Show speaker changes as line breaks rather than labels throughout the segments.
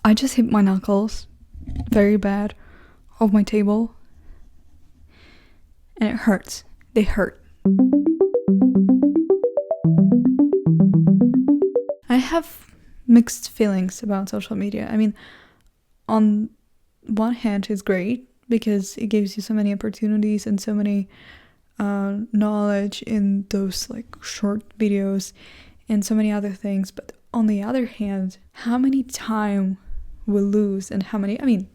I just hit my knuckles very bad off my table, and it hurts. They hurt. I have mixed feelings about social media. I mean, on one hand, it's great because it gives you so many opportunities and so many knowledge in those like short videos and so many other things. But on the other hand, how many time we lose and how many, I mean,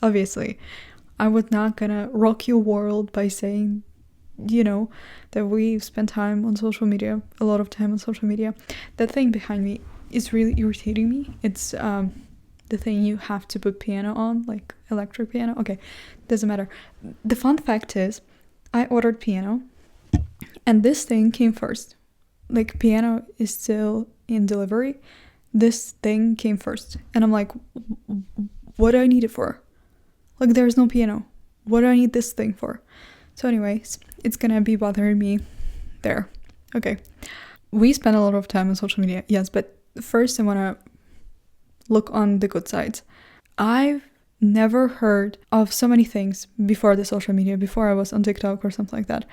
obviously, I was not gonna rock your world by saying, you know, that we spend time on social media, a lot of time on social media. That thing behind me is really irritating me. It's the thing you have to put piano on, like electric piano. Okay, doesn't matter. The fun fact is, I ordered piano, and this thing came first. Like, piano is still in delivery. This thing came first. And I'm like, what do I need it for? Like, there's no piano. What do I need this thing for? So anyways, it's gonna be bothering me there. Okay. We spend a lot of time on social media, yes, but first I wanna look on the good sides. I've never heard of so many things before the social media, before I was on TikTok or something like that.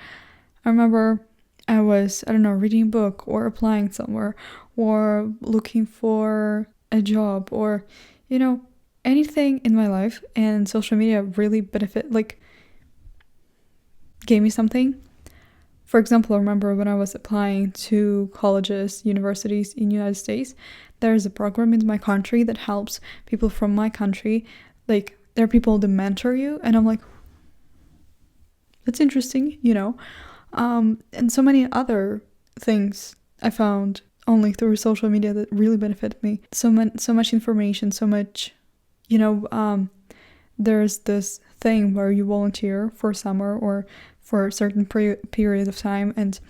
I remember I was, I don't know, reading a book or applying somewhere or looking for a job or, you know, anything in my life, and social media really gave me something. For example, I remember when I was applying to colleges, universities in the United States, there's a program in my country that helps people from my country. Like, there are people that mentor you, and I'm like, that's interesting, you know. And so many other things I found only through social media that really benefited me. So much information, so much, you know, there's this thing where you volunteer for summer or for a certain period of time, and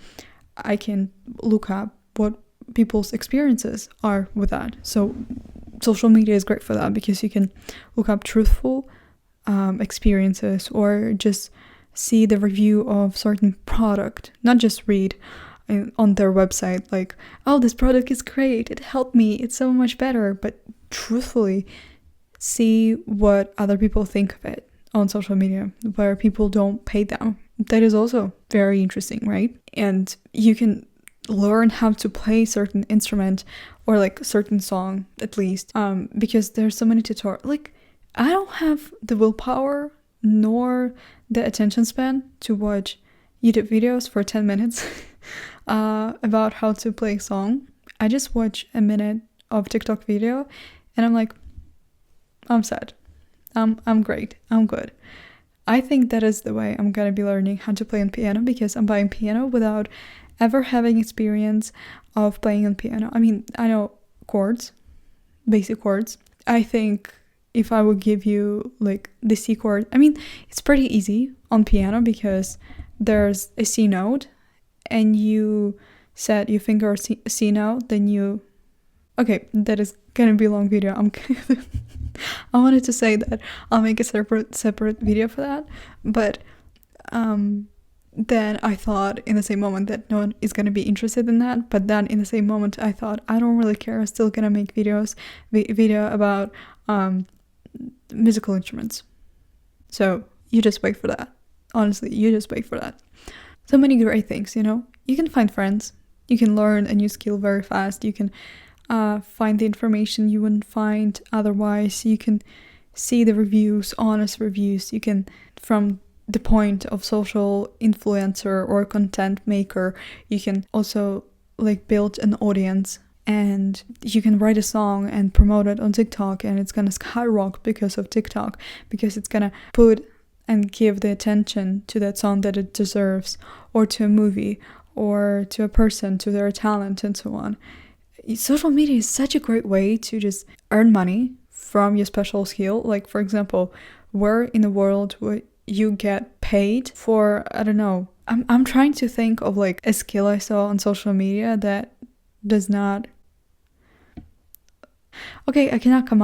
I can look up what people's experiences are with that. So social media is great for that because you can look up truthful experiences or just see the review of certain product, not just read on their website like, oh, this product is great, it helped me, it's so much better, but truthfully see what other people think of it on social media where people don't pay them. That is also very interesting, right? And you can learn how to play certain instrument or like a certain song at least, because there's so many tutorials. Like, I don't have the willpower nor the attention span to watch YouTube videos for 10 minutes about how to play a song. I just watch a minute of TikTok video and I'm like, I'm sad. I'm great. I'm good. I think that is the way I'm gonna be learning how to play on piano, because I'm buying piano without ever having experience of playing on piano. I mean, I know chords, basic chords. I think if I would give you like the C chord, I mean, it's pretty easy on piano because there's a C note and you set your finger a C note, then you... Okay, that is gonna be a long video. I wanted to say that I'll make a separate video for that, but then I thought in the same moment that no one is gonna be interested in that. But then in the same moment I thought, I don't really care. I'm still gonna make video about musical instruments. So you just wait for that. Honestly, you just wait for that. So many great things, you know. You can find friends. You can learn a new skill very fast. You can find the information you wouldn't find otherwise. You can see the reviews, honest reviews. You can, from the point of social influencer or content maker, you can also like build an audience, and you can write a song and promote it on TikTok, and it's gonna skyrocket because of TikTok, because it's gonna put and give the attention to that song that it deserves, or to a movie, or to a person, to their talent, and so on. Social media is such a great way to just earn money from your special skill. Like, for example, where in the world would you get paid for, I don't know, I'm trying to think of like a skill I saw on social media that does not... Okay, I cannot come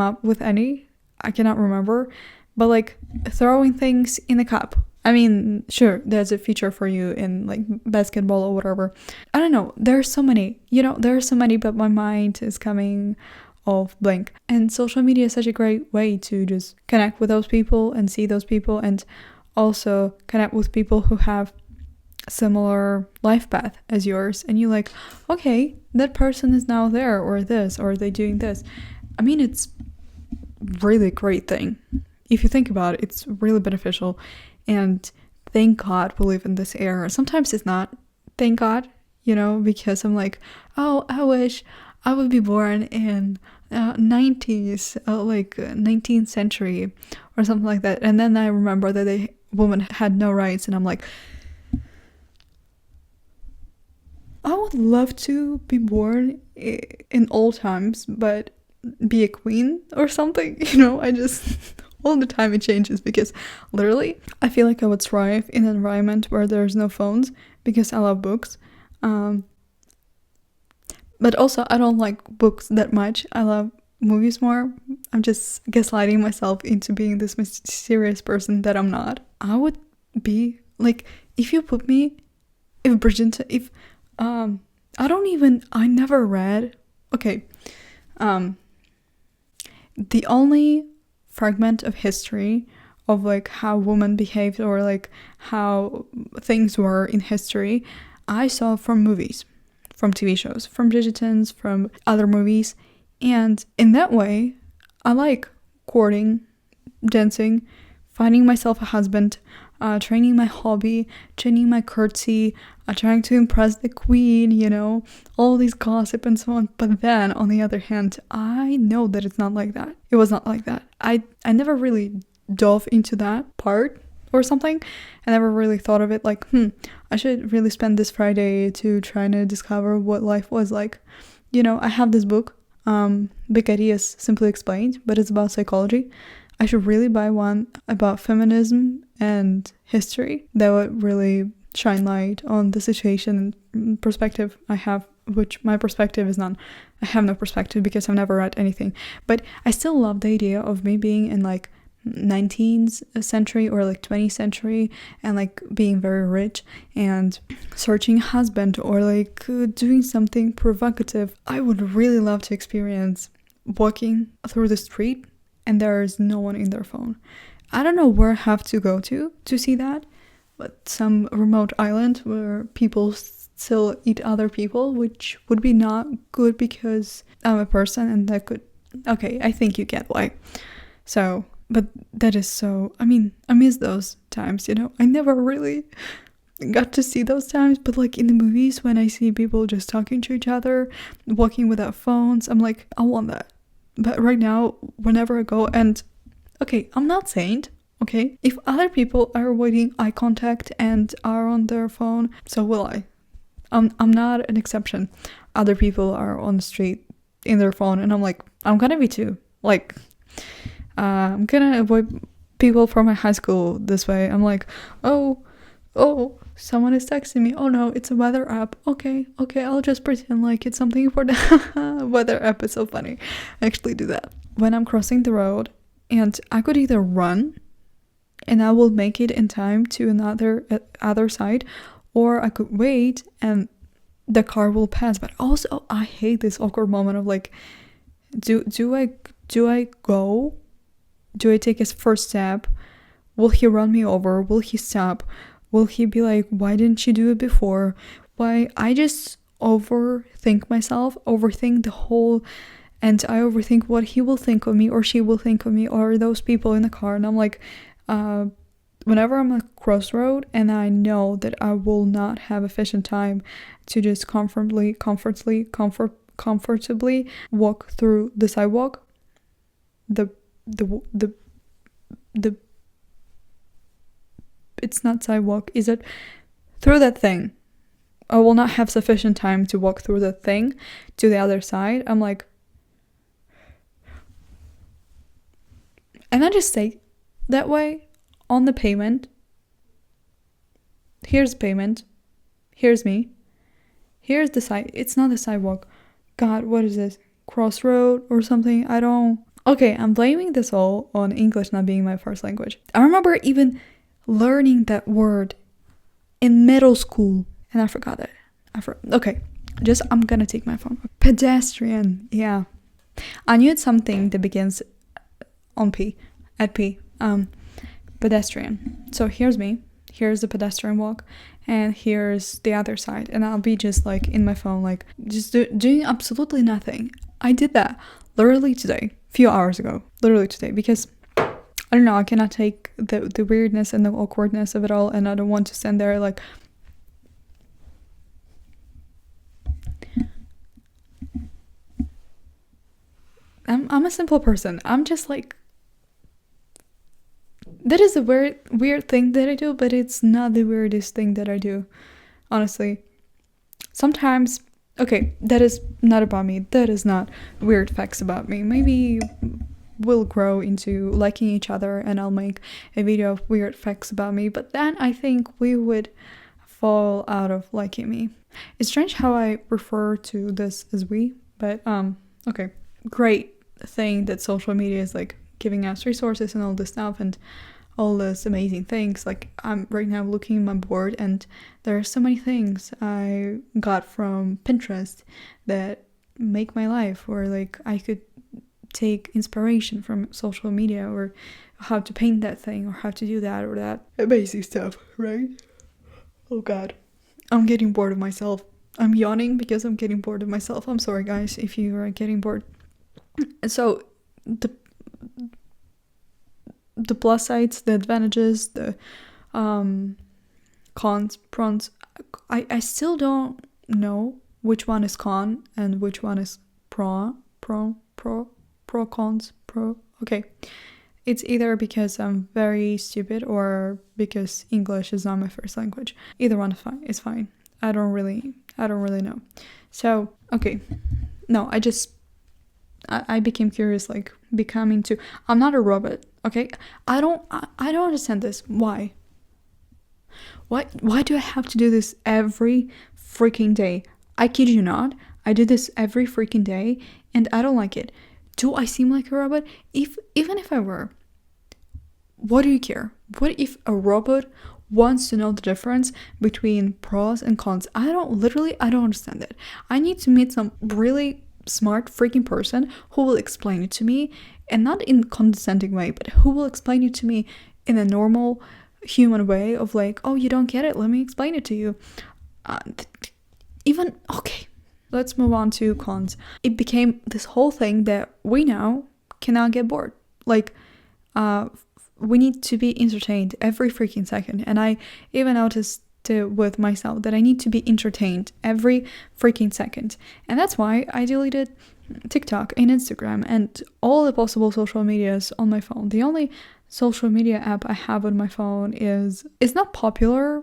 up with any. I cannot remember, but like throwing things in a cup. I mean, sure, there's a feature for you in like basketball or whatever. I don't know. There are so many, but my mind is coming of blank. And social media is such a great way to just connect with those people and see those people, and also connect with people who have similar life path as yours, and you're like, okay, that person is now there, or this, or they doing this. I mean, it's really great thing. If you think about it, it's really beneficial, and thank God we live in this era. Sometimes it's not thank God, because I'm like, oh, I wish I would be born in 90s, like 19th century or something like that. And then I remember that the woman had no rights, and I'm like, I would love to be born in old times, but be a queen or something, I just, all the time it changes, because literally, I feel like I would thrive in an environment where there's no phones, because I love books. But also, I don't like books that much. I love movies more. I'm just gaslighting myself into being this mysterious person that I'm not. I would be, like, if you put me, if Bridgerton, if, I never read, okay, the only fragment of history of, like, how women behaved, or, like, how things were in history, I saw from movies, from TV shows, from Bridgertons, from other movies, and in that way, I like courting, dancing, finding myself a husband, training my hobby, training my courtesy, trying to impress the queen, all these gossip and so on. But then, on the other hand, I know that it's not like that. It was not like that. I never really dove into that part or something. I never really thought of it like, I should really spend this Friday to try to discover what life was like. I have this book, Big Ideas Simply Explained, but it's about psychology. I should really buy one about feminism and history that would really shine light on the situation and perspective I have, which my perspective is none. I have no perspective because I've never read anything. But I still love the idea of me being in, like, 19th century or, like, 20th century, and, like, being very rich and searching a husband, or, like, doing something provocative. I would really love to experience walking through the street and there is no one in their phone. I don't know where I have to go to see that, but some remote island where people still eat other people, which would be not good because I'm a person, and that could, okay, I think you get why. So, but that is so, I mean, I miss those times, I never really got to see those times, but, like, in the movies, when I see people just talking to each other, walking without phones, I'm like, I want that. But right now, whenever I go, and okay, I'm not saint, okay? If other people are avoiding eye contact and are on their phone, so will I. I'm not an exception. Other people are on the street in their phone, and I'm like, I'm gonna be too. Like, I'm gonna avoid people from my high school this way. I'm like, oh, someone is texting me. Oh no, it's a weather app. Okay, I'll just pretend like it's something important. Weather app is so funny. I actually do that. When I'm crossing the road, and I could either run and I will make it in time to another other side, or I could wait and the car will pass. But also, I hate this awkward moment of, like, do I go? Do I take his first step? Will he run me over? Will he stop? Will he be like, why didn't you do it before? Why? I just overthink myself, overthink the whole, and I overthink what he will think of me, or she will think of me, or those people in the car. And I'm like, whenever I'm at a crossroad and I know that I will not have efficient time to just comfortably walk through the sidewalk, the it's not sidewalk, is it? Through that thing. I will not have sufficient time to walk through the thing to the other side. I'm like, and I just stay that way on the pavement. Here's pavement. Here's me. Here's the side. It's not the sidewalk. God, what is this? Crossroad or something? I don't. Okay, I'm blaming this all on English not being my first language. I remember even learning that word in middle school, and I forgot it. Okay, I'm gonna take my phone. Pedestrian, yeah. I knew it's something that begins on P, at P. Pedestrian. So here's me. Here's the pedestrian walk, and here's the other side. And I'll be just like in my phone, like just doing absolutely nothing. I did that literally today, a few hours ago, literally today, because I don't know, I cannot take the weirdness and the awkwardness of it all, and I don't want to stand there like. I'm a simple person. I'm just like, that is a weird thing that I do, but it's not the weirdest thing that I do, honestly. Sometimes, okay, that is not about me. That is not weird facts about me. Maybe we'll grow into liking each other and I'll make a video of weird facts about me, but then I think we would fall out of liking me. It's strange how I refer to this as we, but okay. Great thing that social media is like giving us resources and all this stuff and all these amazing things. Like I'm right now looking at my board and there are so many things I got from Pinterest that make my life, or like I could take inspiration from social media, or how to paint that thing, or how to do that or that amazing stuff, right? Oh god, I'm getting bored of myself. I'm yawning because I'm getting bored of myself. I'm sorry guys if you are getting bored. So the plus sides, the advantages, the cons, pros, I still don't know which one is con and which one is pro, cons, pro. Okay, it's either because I'm very stupid or because English is not my first language. Either one is fine. I don't really know. So okay, no, I became curious, like becoming to. I'm not a robot, okay? I don't understand this. Why do I have to do this every freaking day? I kid you not. I do this every freaking day, and I don't like it. Do I seem like a robot? Even if I were, what do you care? What if a robot wants to know the difference between pros and cons? I don't understand it. I need to meet some really smart freaking person who will explain it to me, and not in a condescending way, but who will explain it to me in a normal human way of like, oh, you don't get it, let me explain it to you. Okay, let's move on to cons. It became this whole thing that we now cannot get bored. Like we need to be entertained every freaking second, and I even noticed with myself that I need to be entertained every freaking second. And that's why I deleted TikTok and Instagram and all the possible social medias on my phone. The only social media app I have on my phone it's not popular.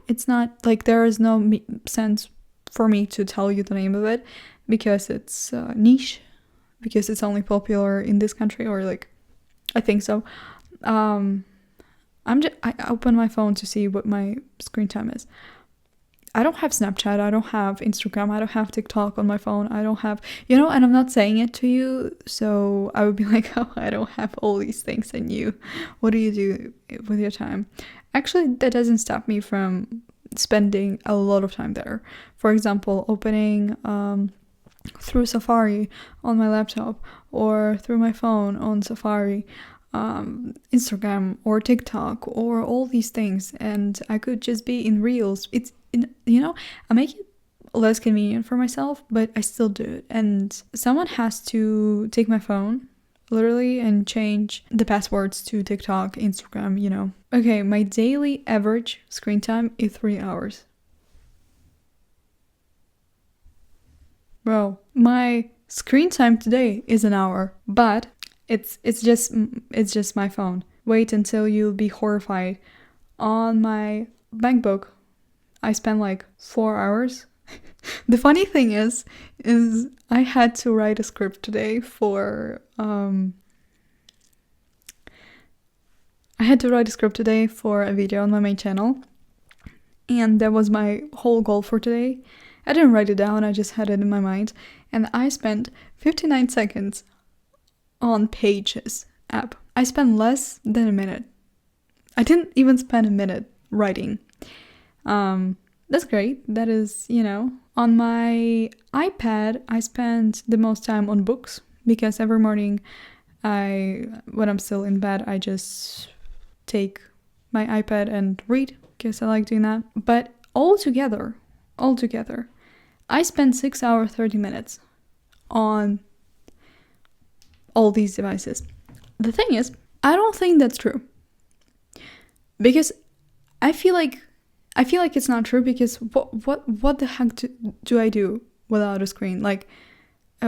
It's not like, there is no sense for me to tell you the name of it because it's niche, because it's only popular in this country, or like I think so. I open my phone to see what my screen time is. I don't have Snapchat, I don't have Instagram, I don't have TikTok on my phone, I don't have, and I'm not saying it to you, so I would be like, oh, I don't have all these things, and you, what do you do with your time? Actually, that doesn't stop me from spending a lot of time there. For example, opening through Safari on my laptop, or through my phone on Safari, Instagram or TikTok or all these things, and I could just be in Reels. I make it less convenient for myself, but I still do it. And someone has to take my phone literally and change the passwords to TikTok, Instagram. Okay, my daily average screen time is 3 hours. Bro, my screen time today is an hour, but it's just my phone. Wait until you'll be horrified. On my bank book, I spent like 4 hours. The funny thing is I had to write a script today for a video on my main channel, and that was my whole goal for today. I didn't write it down, I just had it in my mind, and I spent 59 seconds on Pages app. I spent less than a minute. I didn't even spend a minute writing. That's great. That is, on my iPad, I spend the most time on books because every morning when I'm still in bed, I just take my iPad and read because I like doing that. But altogether, I spend 6 hours 30 minutes on all these devices. The thing is, I don't think that's true, because I feel like it's not true, because what the heck do I do without a screen? Like,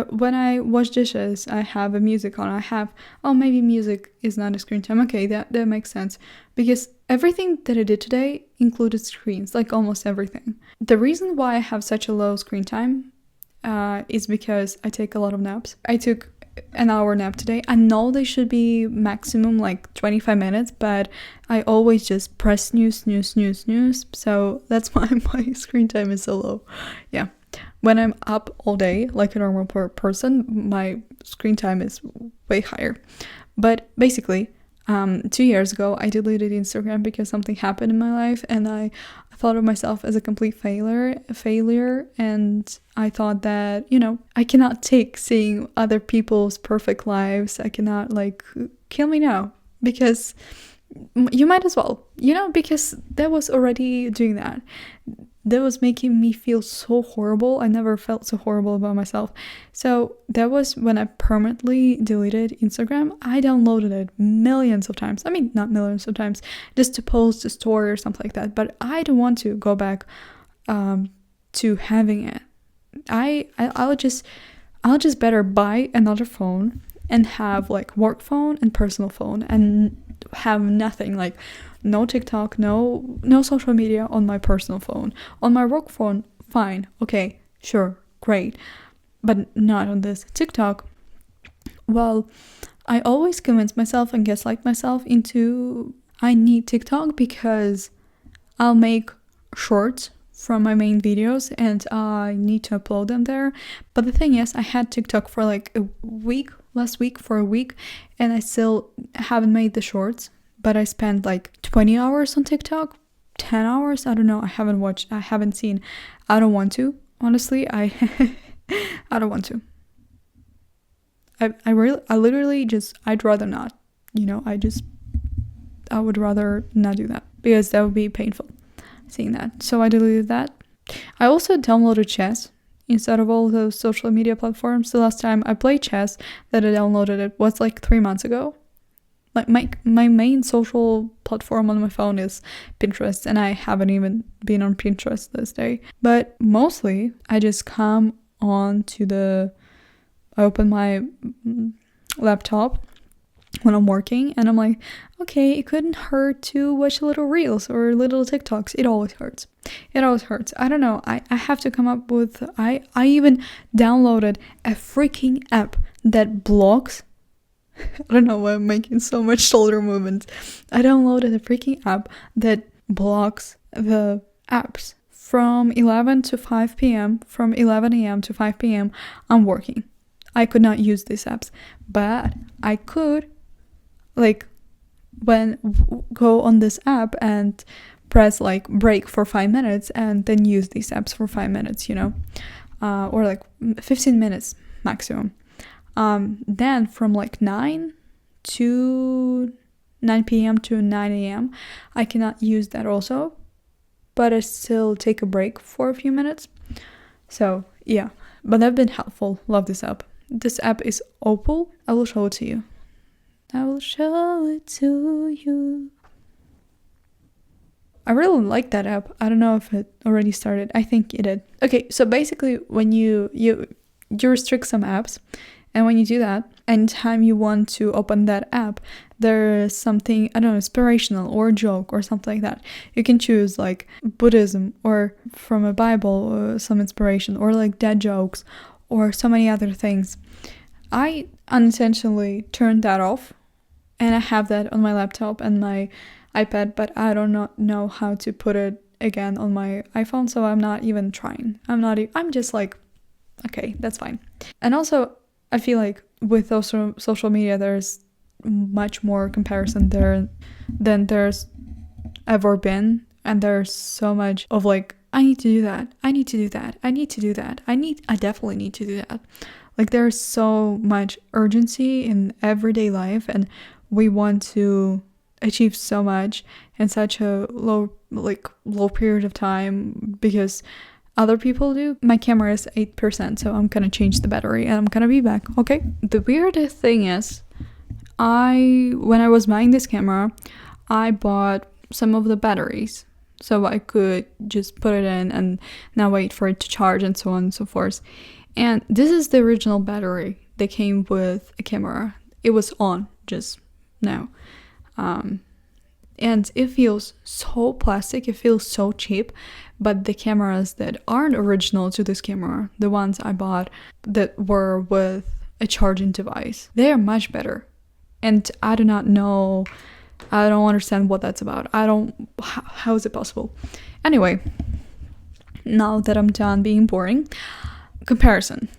when I wash dishes, I have a music on. Maybe music is not a screen time. Okay, that makes sense, because everything that I did today included screens, like almost everything. The reason why I have such a low screen time is because I take a lot of naps. I took an hour nap today. I know they should be maximum like 25 minutes, but I always just press snooze. So that's why my screen time is so low. Yeah. When I'm up all day, like a normal person, my screen time is way higher. But basically, 2 years ago, I deleted Instagram because something happened in my life, and I thought of myself as a complete failure, and I thought that, I cannot take seeing other people's perfect lives. I cannot, kill me now, because you might as well, because that was already doing that. That was making me feel so horrible. I never felt so horrible about myself. So that was when I permanently deleted Instagram. I downloaded it millions of times. I mean, not millions of times, just to post a story or something like that. But I don't want to go back to having it. I'll just better buy another phone and have like work phone and personal phone, and have nothing, like no TikTok, no social media on my personal phone. On my work phone, fine, okay, sure, great, but not on this TikTok. Well, I always convince myself and gaslight myself into I need TikTok because I'll make shorts from my main videos and I need to upload them there. But the thing is, I had TikTok for like last week for a week, and I still haven't made the shorts. But I spent like 20 hours on TikTok, 10 hours, I don't know, I haven't seen. I don't want to, honestly, I don't want to. I literally just, I'd rather not, I would rather not do that, because that would be painful, seeing that. So I deleted that. I also downloaded chess instead of all those social media platforms. The last time I played chess that I downloaded it was like 3 months ago. Like my main social platform on my phone is Pinterest, and I haven't even been on Pinterest this day. But mostly I just come on to I open my laptop when I'm working, and I'm like, okay, it couldn't hurt to watch little reels or little TikToks. It always hurts. I don't know. I have to come up with, I even downloaded a freaking app that blocks, I don't know why I'm making so much shoulder movement. I downloaded a freaking app that blocks the apps from 11 to 5 p.m. From 11 a.m. to 5 p.m. I'm working. I could not use these apps, but I could go on this app and press break for 5 minutes and then use these apps for 5 minutes, or 15 minutes maximum. Then from 9 p.m. to 9 a.m. I cannot use that also, but I still take a break for a few minutes. So yeah, but they've been helpful. Love this app. This app is Opal. I will show it to you. I really like that app. I don't know if it already started. I think it did. Okay, so basically when you restrict some apps, and when you do that, anytime you want to open that app, there's something, I don't know, inspirational or a joke or something like that. You can choose Buddhism or from a Bible or some inspiration, or dad jokes or so many other things. I unintentionally turned that off, and I have that on my laptop and my iPad, but I don't know how to put it again on my iPhone, so I'm not even trying. I'm just okay, that's fine. And also, I feel like with those social media, there's much more comparison there than there's ever been. And there's so much of I need to do that. I need to do that. I definitely need to do that. Like there's so much urgency in everyday life, and we want to achieve so much in such a low period of time because other people do. My camera is 8%, so I'm gonna change the battery and I'm gonna be back, okay? The weirdest thing is, when I was buying this camera, I bought some of the batteries so I could just put it in and now wait for it to charge and so on and so forth. And this is the original battery that came with a camera. It was on just now. And it feels so plastic, it feels so cheap, but the cameras that aren't original to this camera, the ones I bought that were with a charging device, they are much better. And I do not know, I don't understand what that's about. How is it possible? Anyway, now that I'm done being boring, comparison,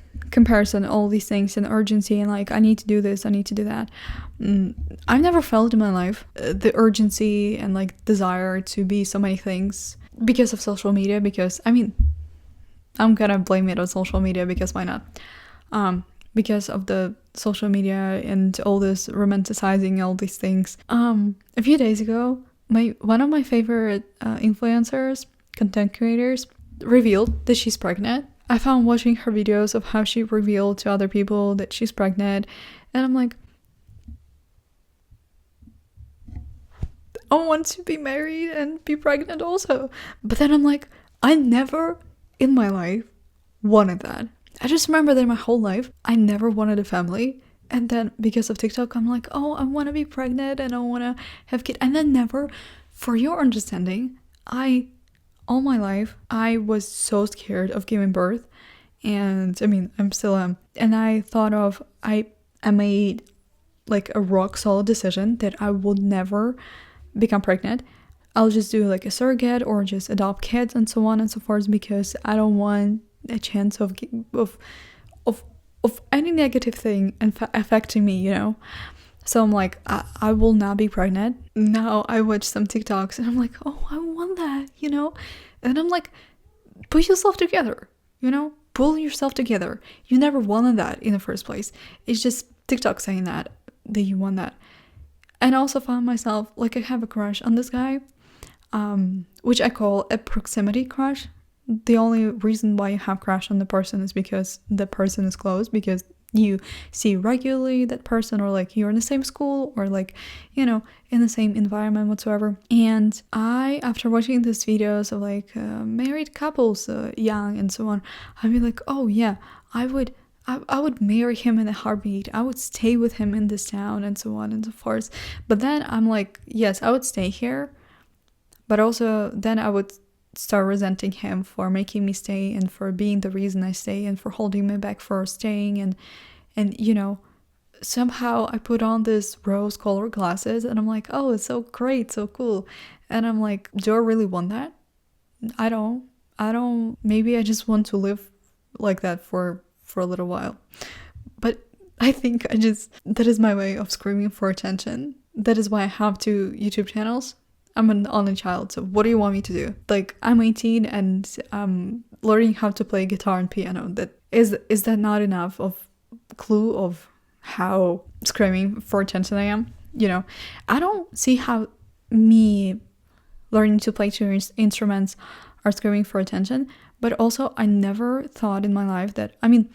all these things, and urgency, and like, I need to do this, I need to do that. I've never felt in my life the urgency and like desire to be so many things because of social media, because I mean, I'm gonna blame it on social media because why not? Because of the social media and all this romanticizing all these things. A few days ago, one of my favorite influencers, content creators, revealed that she's pregnant. I found watching her videos of how she revealed to other people that she's pregnant, and I'm like, I want to be married and be pregnant also. But then I'm like, I never in my life wanted that. I just remember that in my whole life, I never wanted a family. And then because of TikTok, I'm like, oh, I want to be pregnant and I want to have kids. And then never, for your understanding, all my life, I was so scared of giving birth. And I mean, I'm still am. And I thought I made like a rock solid decision that I would never become pregnant. I'll just do like a surrogate or just adopt kids and so on and so forth, because I don't want a chance of any negative thing affecting me, you know. So I'm like, I will not be pregnant. Now I watch some TikToks and I'm like, oh, I want that, you know. And I'm like, put yourself together, you know, pull yourself together. You never wanted that in the first place. It's just TikTok saying that you want that. And I also found myself like, I have a crush on this guy, which I call a proximity crush. The only reason why you have crush on the person is because the person is close, because you see regularly that person, or like you're in the same school, or like, you know, in the same environment whatsoever. And after watching these videos of like married couples, young and so on, I'd be like, oh yeah, I would marry him in a heartbeat. I would stay with him in this town and so on and so forth. But then I'm like, yes, I would stay here, but also then I would start resenting him for making me stay and for being the reason I stay and for holding me back for staying, and you know, somehow I put on this rose-colored glasses and I'm like, oh, it's so great, so cool. And I'm like, do I really want that? I don't. Maybe I just want to live like that for a little while. But I think that is my way of screaming for attention. That is why I have 2 YouTube channels. I'm an only child, so what do you want me to do? Like, I'm 18 and I'm learning how to play guitar and piano. Is that not enough of clue of how screaming for attention I am? You know, I don't see how me learning to play 2 instruments are screaming for attention, but also I never thought in my life that, I mean,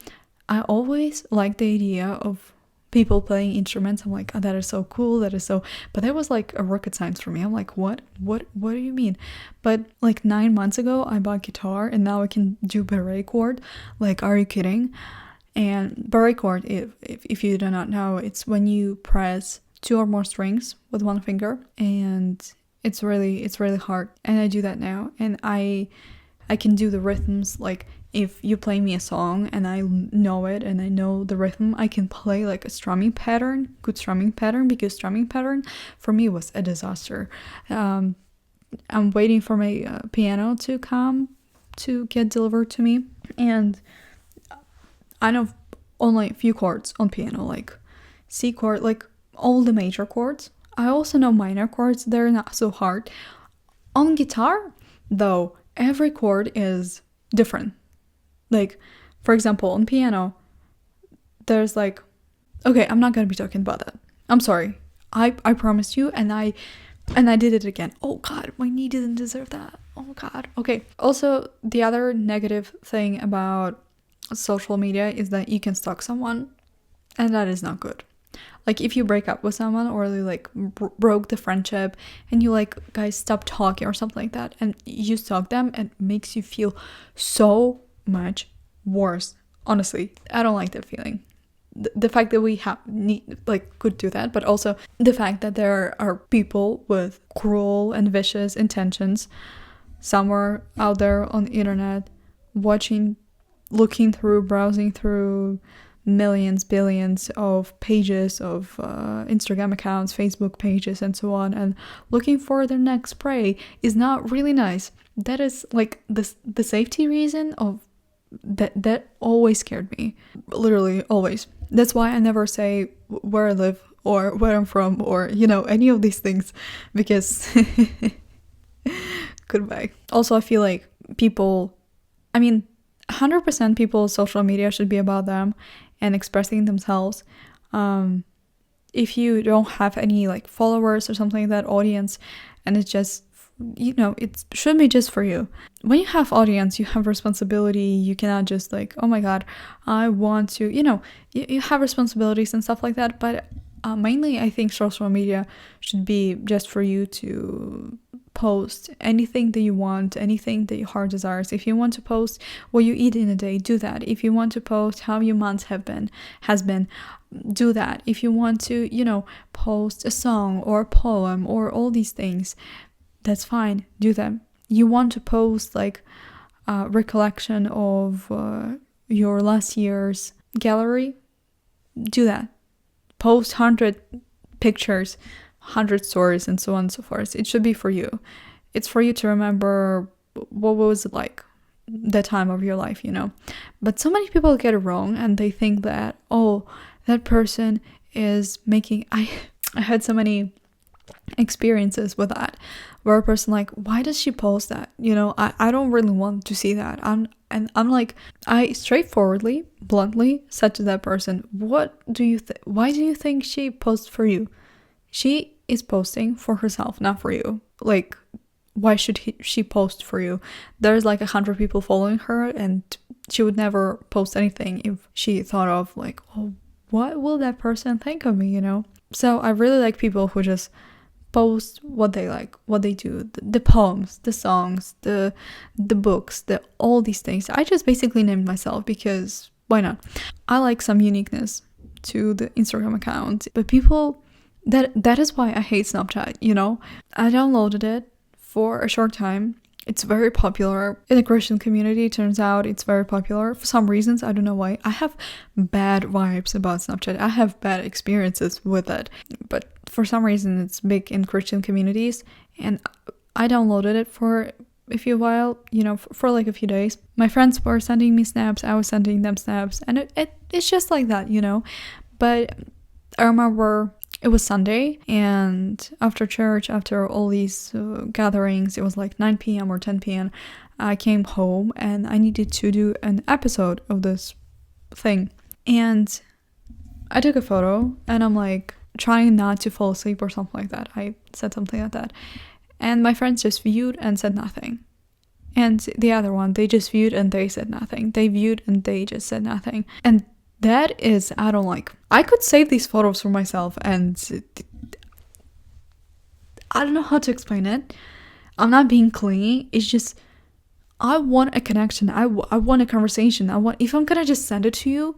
I always liked the idea of people playing instruments. I'm like, oh, that is so cool, that is so, but that was like a rocket science for me. I'm like, what do you mean? But like 9 months ago I bought guitar and now I can do barré chord. Like, are you kidding? And barré chord, if you do not know, it's when you press 2 or more strings with 1 finger, and it's really hard. And I do that now, and I can do the rhythms. Like, if you play me a song and I know it and I know the rhythm, I can play like a strumming pattern, good strumming pattern, because strumming pattern for me was a disaster. I'm waiting for my piano to come to get delivered to me, and I know only a few chords on piano, like C chord, like all the major chords. I also know minor chords, they're not so hard. On guitar, though, every chord is different. Like, for example, on piano, there's like, okay, I'm not gonna be talking about that. I'm sorry. I promised you, and I did it again. Oh God, my knee didn't deserve that. Oh God. Okay. Also, the other negative thing about social media is that you can stalk someone, and that is not good. Like if you break up with someone, or you like broke the friendship, and you like, guys, stop talking or something like that, and you stalk them, it makes you feel so much worse. Honestly, I don't like that feeling. The fact that we could do that, but also the fact that there are people with cruel and vicious intentions somewhere out there on the internet, browsing through millions, billions of pages of Instagram accounts, Facebook pages, and so on, and looking for their next prey is not really nice. That is like the safety reason of that always scared me, literally always. That's why I never say where I live or where I'm from, or any of these things, because goodbye. Also, I feel like 100% people's social media should be about them and expressing themselves. If you don't have any like followers or something like that, audience, and it's just, it should be just for you. When you have audience, you have responsibility. You cannot just like, oh my God, I want to, you have responsibilities and stuff like that. But mainly, I think social media should be just for you to post anything that you want, anything that your heart desires. If you want to post what you eat in a day, do that. If you want to post how your month has been, do that. If you want to, post a song or a poem or all these things, that's fine, do them. You want to post like a recollection of your last year's gallery, do that. Post 100 pictures, 100 stories, and so on and so forth. It should be for you. It's for you to remember what was it like that time of your life, But so many people get it wrong, and they think that, oh, that person is making... I had so many experiences with that, where a person like, why does she post that? I don't really want to see that. I'm like, I straightforwardly, bluntly said to that person, why do you think she posts for you? She is posting for herself, not for you. Like, why should she post for you? There's like 100 people following her, and she would never post anything if she thought of like, oh, what will that person think of me, So I really like people who just post what they like, what they do, the poems, the songs, the books, all these things. I just basically named myself because why not? I like some uniqueness to the Instagram account, but people, that is why I hate Snapchat, I downloaded it for a short time. It's very popular in the Christian community. It turns out it's very popular for some reasons. I don't know why. I have bad vibes about Snapchat. I have bad experiences with it. But for some reason, it's big in Christian communities. And I downloaded it for a few while, for like a few days. My friends were sending me snaps. I was sending them snaps. And it's just like that, But I remember... it was Sunday, and after church, after all these gatherings, it was like 9 p.m. or 10 p.m. I came home and I needed to do an episode of this thing. And I took a photo, and I'm like trying not to fall asleep or something like that. I said something like that. And my friends just viewed and said nothing. And the other one, they just viewed and they said nothing. They viewed and they just said nothing. And that is, I don't like. I could save these photos for myself, and I don't know how to explain it. I'm not being clingy. It's just, I want a connection. I want a conversation. If I'm gonna just send it to you,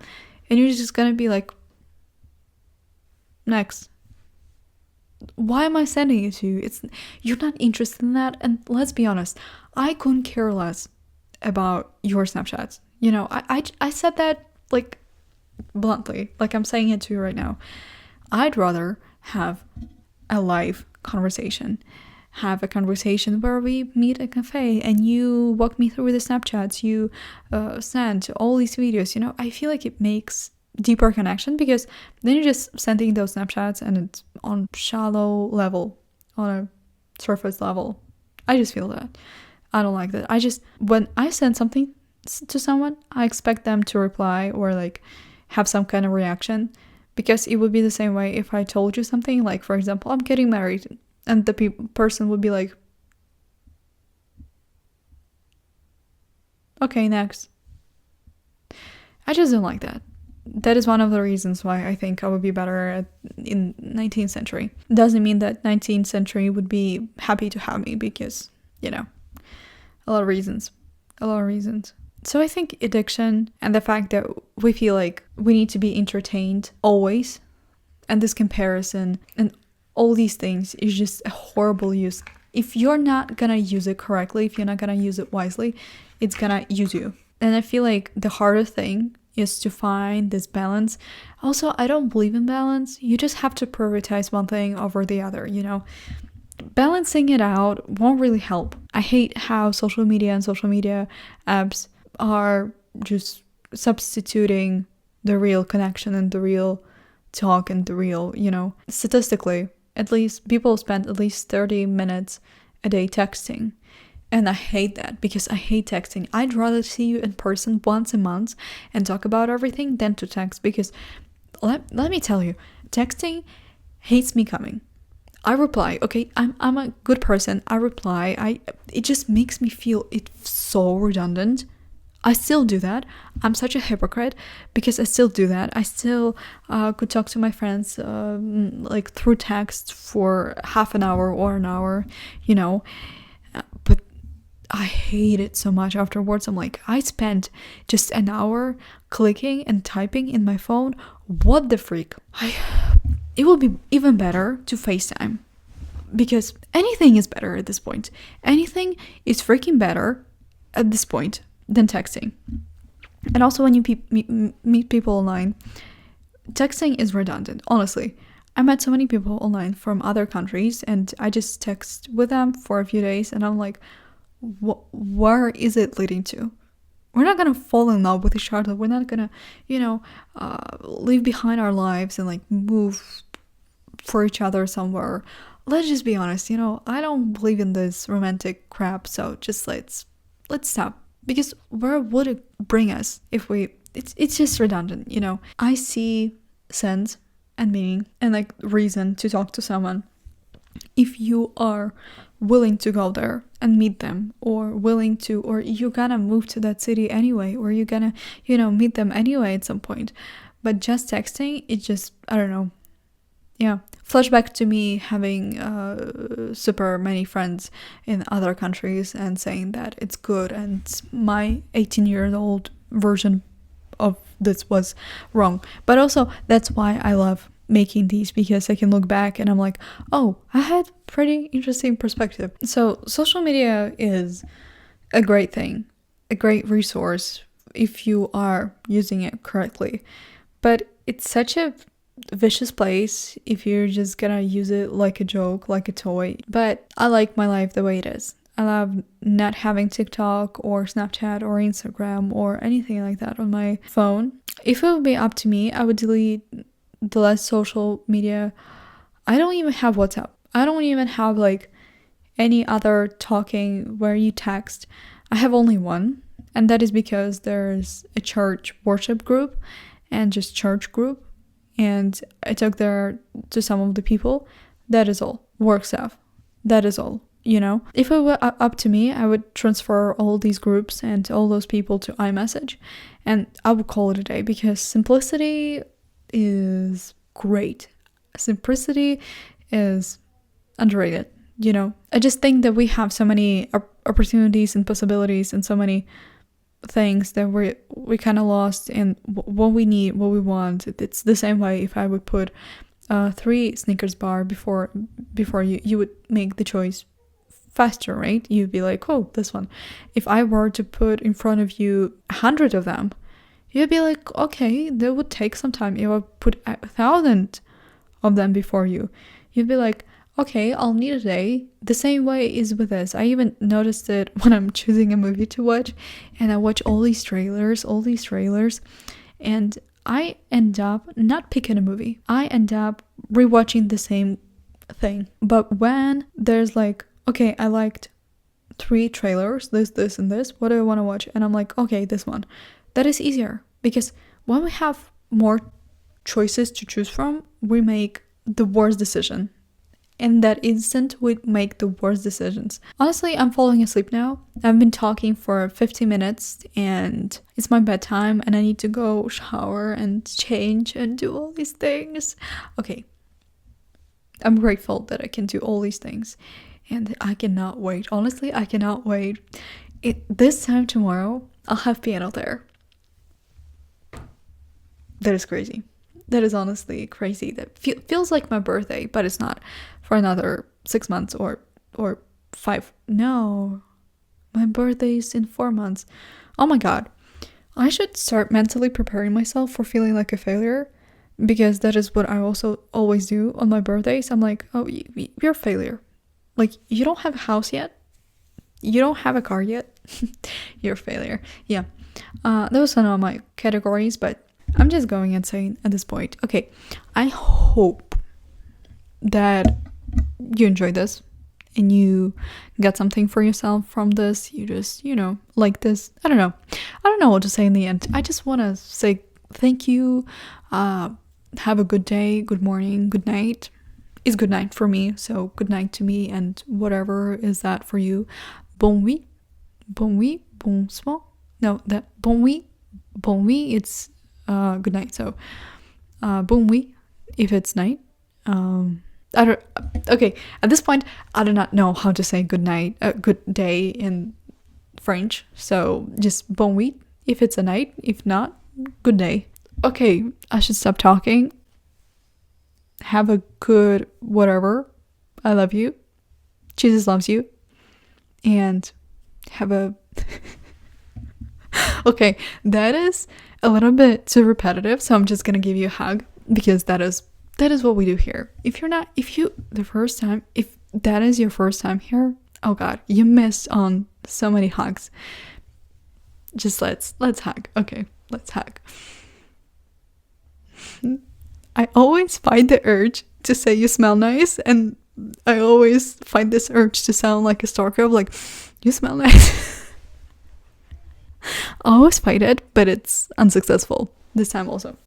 and you're just gonna be like, next. Why am I sending it to you? You're not interested in that. And let's be honest, I couldn't care less about your Snapchats. I said that like bluntly, like I'm saying it to you right now. I'd rather have a live conversation, have a conversation where we meet at a cafe and you walk me through the Snapchats, you send all these videos. I feel like it makes deeper connection, because then you're just sending those Snapchats and it's on shallow level, on a surface level. I just feel that I don't like that. When I send something to someone, I expect them to reply, or like have some kind of reaction, because it would be the same way if I told you something, like, for example, I'm getting married, and the person would be like, okay, next. I just don't like that. That is one of the reasons why I think I would be better in 19th century. Doesn't mean that 19th century would be happy to have me, because, you know, a lot of reasons. So I think addiction and the fact that we feel like we need to be entertained always, and this comparison and all these things is just a horrible use. If you're not gonna use it correctly, if you're not gonna use it wisely, it's gonna use you. And I feel like the hardest thing is to find this balance. Also, I don't believe in balance. You just have to prioritize one thing over the other, you know? Balancing it out won't really help. I hate how social media and social media apps are just substituting the real connection and the real talk and the real, you know, statistically, at least people spend at least 30 minutes a day texting. And I hate that, because I hate texting. I'd rather see you in person once a month and talk about everything than to text, because let me tell you, texting hates me coming. I reply, okay, I'm a good person. I reply. It just makes me feel it's so redundant. I still do that. I'm such a hypocrite because I still do that. I still could talk to my friends like through text for half an hour or an hour, you know. But I hate it so much afterwards. I'm like, I spent just an hour clicking and typing in my phone. What the freak? It would be even better to FaceTime, because anything is better at this point. Anything is freaking better at this point than texting. And also, when you meet people online, texting is redundant, honestly. I met so many people online from other countries, and I just text with them for a few days, and I'm like, where is it leading to? We're not gonna fall in love with each other. We're not gonna, you know, leave behind our lives and like move for each other somewhere. Let's just be honest, you know, I don't believe in this romantic crap, so just let's stop. Because where would it bring us if it's just redundant, you know. I see sense and meaning and like reason to talk to someone if you are willing to go there and meet them, or you're gonna move to that city anyway, or you're gonna, you know, meet them anyway at some point. But just texting, it just, I don't know. Yeah, flashback to me having super many friends in other countries and saying that it's good, and my 18-year-old version of this was wrong. But also, that's why I love making these, because I can look back and I'm like, oh, I had pretty interesting perspective. So social media is a great thing, a great resource if you are using it correctly. But it's such a vicious place if you're just gonna use it like a joke, like a toy. But I like my life the way it is. I love not having TikTok or Snapchat or Instagram or anything like that on my phone. If it would be up to me, I would delete the less social media. I don't even have WhatsApp. I don't even have like any other talking where you text. I have only one, and that is because there's a church worship group and just church group, and I talk there to some of the people. That is all. Work stuff. That is all, you know. If it were up to me, I would transfer all these groups and all those people to iMessage, and I would call it a day, because simplicity is great. Simplicity is underrated, you know. I just think that we have so many opportunities and possibilities and so many things that we kind of lost in what we need, what we want. It's the same way if I would put 3 Snickers bar before you would make the choice faster, right? You'd be like, oh, this one. If I were to put in front of you 100 of them, you'd be like, okay, that would take some time. You would put 1,000 of them before you. You'd be like, okay, I'll need a day. The same way is with this. I even noticed it when I'm choosing a movie to watch, and I watch all these trailers, and I end up not picking a movie. I end up rewatching the same thing. But when there's like, okay, I liked 3 trailers, this, and this, what do I want to watch? And I'm like, okay, this one. That is easier, because when we have more choices to choose from, we make the worst decision. In that instant, we make the worst decisions. Honestly, I'm falling asleep now. I've been talking for 15 minutes and it's my bedtime and I need to go shower and change and do all these things. Okay. I'm grateful that I can do all these things and I cannot wait. Honestly, I cannot wait. This time tomorrow, I'll have piano there. That is crazy. That is honestly crazy. That feels like my birthday, but it's not. For another 6 months or 5. No, my birthday is in 4 months. Oh my god, I should start mentally preparing myself for feeling like a failure, because that is what I also always do on my birthdays. I'm like, oh, you're a failure. Like, you don't have a house yet, you don't have a car yet. You're a failure. Yeah, that was one of my categories, but I'm just going insane at this point. Okay, I hope that you enjoyed this and you got something for yourself from this. You just, like this. I don't know what to say in the end. I just want to say thank you. Have a good day, good morning, good night. It's good night for me, so good night to me, and whatever is that for you. Bon nuit, bonsoir. No, that bon nuit, it's good night. So bon nuit if it's night. Okay, at this point, I do not know how to say good night, good day in French. So just bon nuit if it's a night, if not, good day. Okay, I should stop talking. Have a good whatever. I love you. Jesus loves you. And have a... Okay, that is a little bit too repetitive, so I'm just gonna give you a hug, because that is what we do here. If that is your first time here, oh god, you missed on so many hugs. Just let's hug. Okay, let's hug. I always find the urge to say you smell nice, and I always find this urge to sound like a stalker of like, you smell nice. I always fight it, but it's unsuccessful this time also.